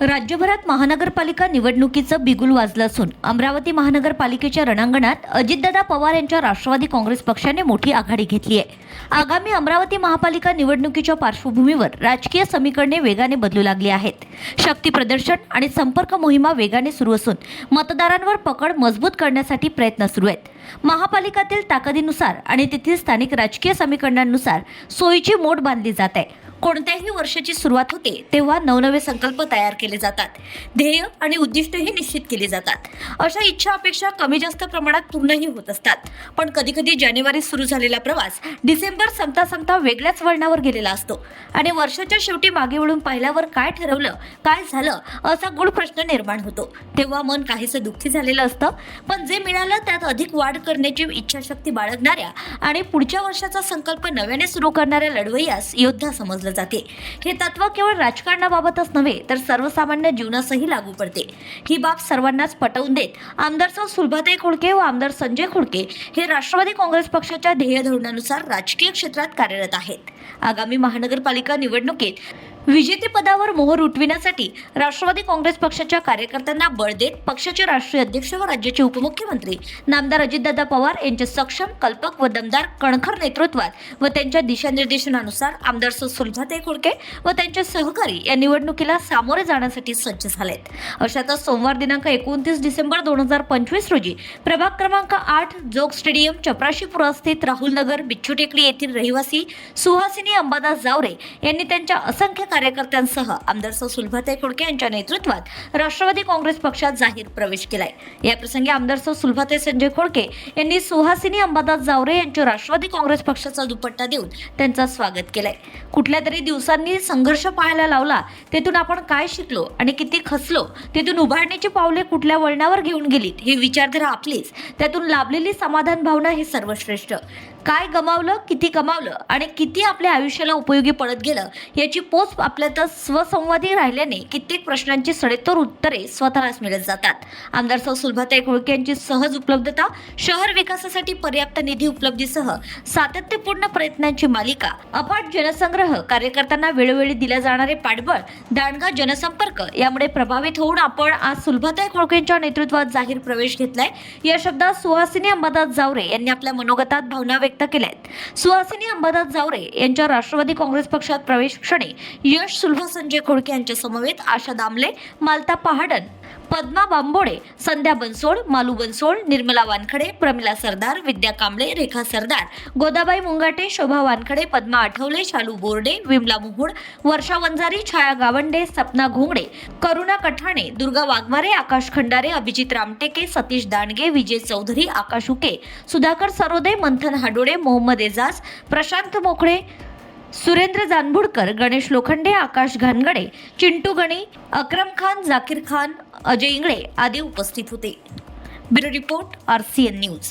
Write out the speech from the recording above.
राज्यभरात महानगरपालिका निवडणुकीचं बिगुल वाजलं असून अमरावती महानगरपालिकेच्या रणांगणात अजितदादा पवार यांच्या राष्ट्रवादी काँग्रेस पक्षाने मोठी आघाडी घेतली आहे. आगामी अमरावती महापालिका निवडणुकीच्या पार्श्वभूमीवर राजकीय समीकरणे वेगाने बदलू लागली आहेत. शक्ती प्रदर्शन आणि संपर्क मोहिमा वेगाने सुरू असून मतदारांवर पकड मजबूत करण्यासाठी प्रयत्न सुरू आहेत. महापालिकातील ताकदीनुसार आणि तेथील स्थानिक राजकीय समीकरणांनुसार सोयीची मोड बांधली जात आहे. कोणत्याही वर्षाची सुरुवात होते तेव्हा नवनवे संकल्प तयार केले जातात, ध्येय आणि उद्दिष्टही निश्चित केली जातात. अशा इच्छा अपेक्षा कमी जास्त प्रमाणात पूर्णही होत असतात. पण कधीकधी जानेवारीत सुरू झालेला प्रवास डिसेंबर संपता संपता वेगळ्याच वळणावर गेलेला असतो आणि वर्षाच्या शेवटी मागे वळून पाहिल्यावर काय ठरवलं, काय झालं असा गूढ प्रश्न निर्माण होतो. तेव्हा मन काहीसं दुःखी झालेलं असतं. पण जे मिळालं त्यात अधिक वाढ करण्याची इच्छाशक्ती बाळगणाऱ्या आणि पुढच्या वर्षाचा संकल्प नव्याने सुरू करणाऱ्या लढवय्यास योद्धा समजलं जाते. हे तत्व केवळ राजकारणाबाबतच नव्हे तर सर्वसामान्य जीवनासही लागू पडते. ही बाब सर्वांनाच पटवून देत आमदार सुलभाताई खोडके व आमदार संजय खोडके हे राष्ट्रवादी काँग्रेस पक्षाच्या ध्येय धोरणानुसार राजकीय क्षेत्रात कार्यरत आहेत. आगामी महानगरपालिका निवडणुकीत विजेतेपदावर मोहर उठविण्यासाठी राष्ट्रवादी काँग्रेस पक्षाच्या कार्यकर्त्यांना बळ देत पक्षाचे राष्ट्रीय अध्यक्ष व राज्याचे उपमुख्यमंत्री नामदार अजितदादा पवार यांच्या सक्षम, कल्पक व दमदार कणखर नेतृत्वात व त्यांच्या दिशानिर्देशनानुसार आमदार सुलभाताई खोडके व त्यांचे सहकारी या निवडणुकीला सामोरे जाण्यासाठी सज्ज झालेत. अशातच सोमवार दिनांक 29 डिसेंबर 2025 रोजी प्रभाग क्रमांक 8 जोग स्टेडियम चपराशीपुरा स्थित राहुल नगर बिच्छू टेकडी येथील रहिवासी सुहासिनी अंबादास जावरे यांनी त्यांच्या असंख्य कार्यकर्त्यांसह आमदार सुलभाताई खोडके यांच्या नेतृत्वात राष्ट्रवादी काँग्रेस पक्षात जाहीर प्रवेश केलाय. या प्रसंगी आमदार सुलभाताई संजय खोडके यांनी सुहासिनी अंबादास जावरे यांच्या राष्ट्रवादी काँग्रेस पक्षाचा दुपट्टा देऊन त्यांचं स्वागत केलंय. कुठल्या तरी दिवसांनी संघर्ष पाहायला लावला, तेथून आपण काय शिकलो आणि किती खचलो, तेथून उभारण्याची पावले कुठल्या वळणावर घेऊन गेलीत ही विचारधारा आपलीच, त्यातून लाभलेली समाधान भावना हे सर्वश्रेष्ठ. काय गमावलं, किती कमावलं आणि किती आपल्या आयुष्याला उपयोगी पडत गेलं याची पोच आपल्यातच स्वसंवादी राहिल्याने कित्येक प्रश्नांची सडेतोड उत्तरे स्वतःलाच मिळत जातात. आमदार सुलभाताई खोडके यांची सहज उपलब्धता, शहर विकासासाठी पर्याप्त निधी उपलब्धीसह सातत्यपूर्ण प्रयत्नांची मालिका, अफाट जनसंग्रह, कार्यकर्त्यांना वेळोवेळी दिल्या जाणारे पाठबळ, दांडगा जनसंपर्क यामुळे प्रभावित होऊन आपण आज सुलभाताई खोडके यांच्या नेतृत्वात जाहीर प्रवेश घेतलाय. या शब्दात सुहासिनी अंबादास जावरे यांनी आपल्या मनोगतात भावना व्यक्त केल्या आहेत. सुहासिनी अंबादास जावरे यांच्या राष्ट्रवादी काँग्रेस पक्षात प्रवेश क्षणी यश सुलभा संजय खोडके यांच्या समवेत आशा दामले, मालता पहाडन, पद्मा बांबोडे, संध्या बनसोड, मालू बनसोड, निर्मला वानखडे, प्रमिला सरदार, विद्या कांबळे, रेखा सरदार, गोदाबाई मुंगाटे, शोभा वानखडे, पद्मा आठवले, शालू बोर्डे, विमला मुहुड, वर्षा वंजारी, छाया गावंडे, सपना घोंगडे, करुणा कठाणे, दुर्गा वाघमारे, आकाश खंडारे, अभिजित रामटेके, सतीश दांडगे, विजय चौधरी, आकाश उके, सुधाकर सरोदे, मंथन हाडोळे, मोहम्मद एजाज, प्रशांत मोखळे, सुरेंद्र जानभुडकर, गणेश लोखंडे, आकाश घानगडे, चिंटू गणी, अक्रम खान, जाकीर खान, अजय इंगळे आदी उपस्थित होते. Bureau report RCN news.